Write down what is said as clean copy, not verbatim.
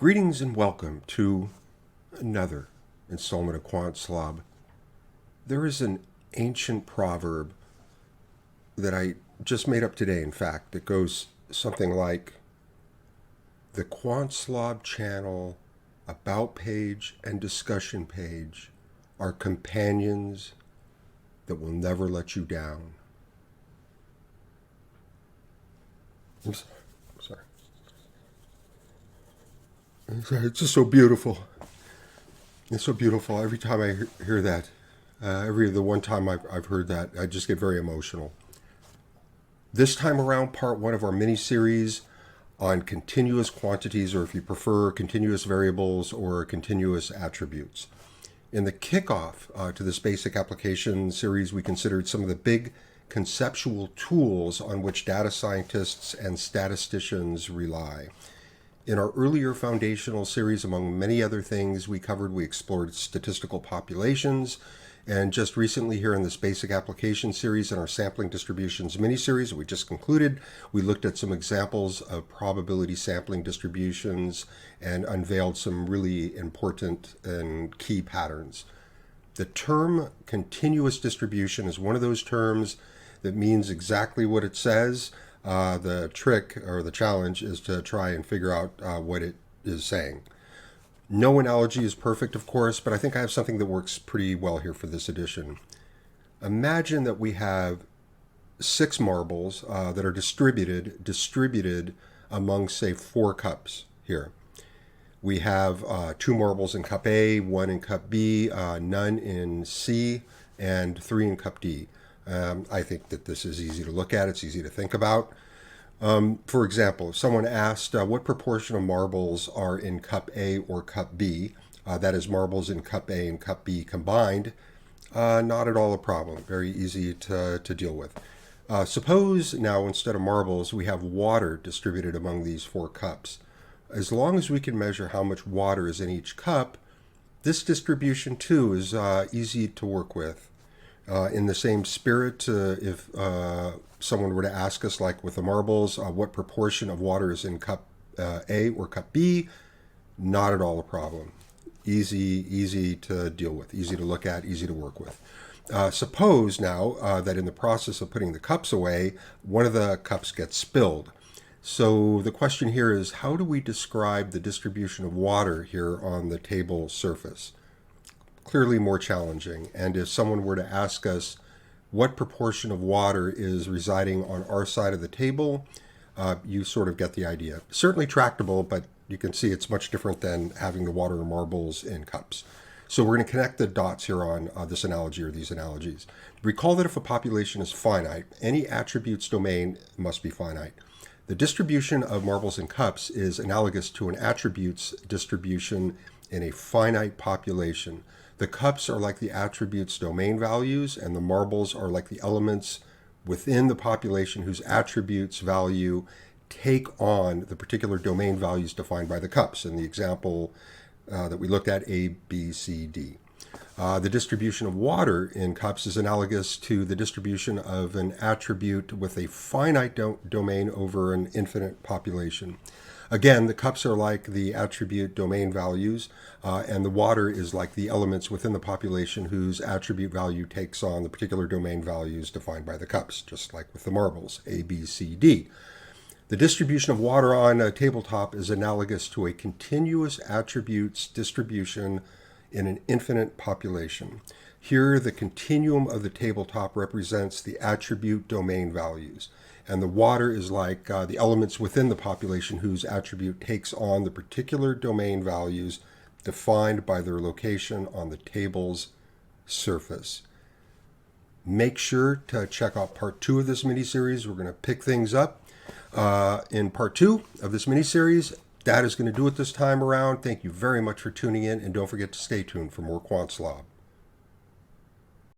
Greetings and welcome to another installment of Quant Slob. There is an ancient proverb that I just made up today, in fact, that goes something like, the Quant Slob channel, about page, and discussion page are companions that will never let you down. I'm sorry. It's just so beautiful. It's so beautiful. Every time I hear that, the one time I've heard that, I just get very emotional. This time around, part one of our mini-series on continuous quantities, or if you prefer, continuous variables or continuous attributes. In the kickoff to this basic application series, we considered some of the big conceptual tools on which data scientists and statisticians rely. In our earlier foundational series, among many other things we explored statistical populations, and just recently here in this basic application series in our sampling distributions mini-series that we just concluded, we looked at some examples of probability sampling distributions and unveiled some really important and key patterns. The term continuous distribution is one of those terms that means exactly what it says. The trick or the challenge is to try and figure out what it is saying. No analogy is perfect, of course, but I think I have something that works pretty well here for this edition. Imagine that we have 6 marbles that are distributed among, say, 4 cups here. We have 2 marbles in cup A, 1 in cup B, none in C, and 3 in cup D. I think that this is easy to look at. It's easy to think about. For example, if someone asked what proportion of marbles are in cup A or cup B, that is marbles in cup A and cup B combined, not at all a problem. Very easy to deal with. Suppose now instead of marbles, we have water distributed among these 4 cups. As long as we can measure how much water is in each cup, this distribution too is easy to work with. In the same spirit, if someone were to ask us, like with the marbles, what proportion of water is in cup A or cup B, not at all a problem. Easy to deal with, easy to look at, easy to work with. Suppose now that in the process of putting the cups away, one of the cups gets spilled. So the question here is, how do we describe the distribution of water here on the table surface? Clearly more challenging. And if someone were to ask us what proportion of water is residing on our side of the table, you sort of get the idea. Certainly tractable, but you can see it's much different than having the water or marbles in cups. So we're going to connect the dots here on this analogy or these analogies. Recall that if a population is finite, any attributes domain must be finite. The distribution of marbles in cups is analogous to an attributes distribution in a finite population. The cups are like the attributes domain values, and the marbles are like the elements within the population whose attributes value take on the particular domain values defined by the cups. In the example that we looked at, A, B, C, D. The distribution of water in cups is analogous to the distribution of an attribute with a finite domain over an infinite population. Again, the cups are like the attribute domain values, and the water is like the elements within the population whose attribute value takes on the particular domain values defined by the cups, just like with the marbles, A, B, C, D. The distribution of water on a tabletop is analogous to a continuous attributes distribution in an infinite population. Here, the continuum of the tabletop represents the attribute domain values, and the water is like the elements within the population whose attribute takes on the particular domain values defined by their location on the table's surface. Make sure to check out part 2 of this mini-series. We're going to pick things up in part 2 of this mini-series. That is going to do it this time around. Thank you very much for tuning in, and don't forget to stay tuned for more Quant Slob.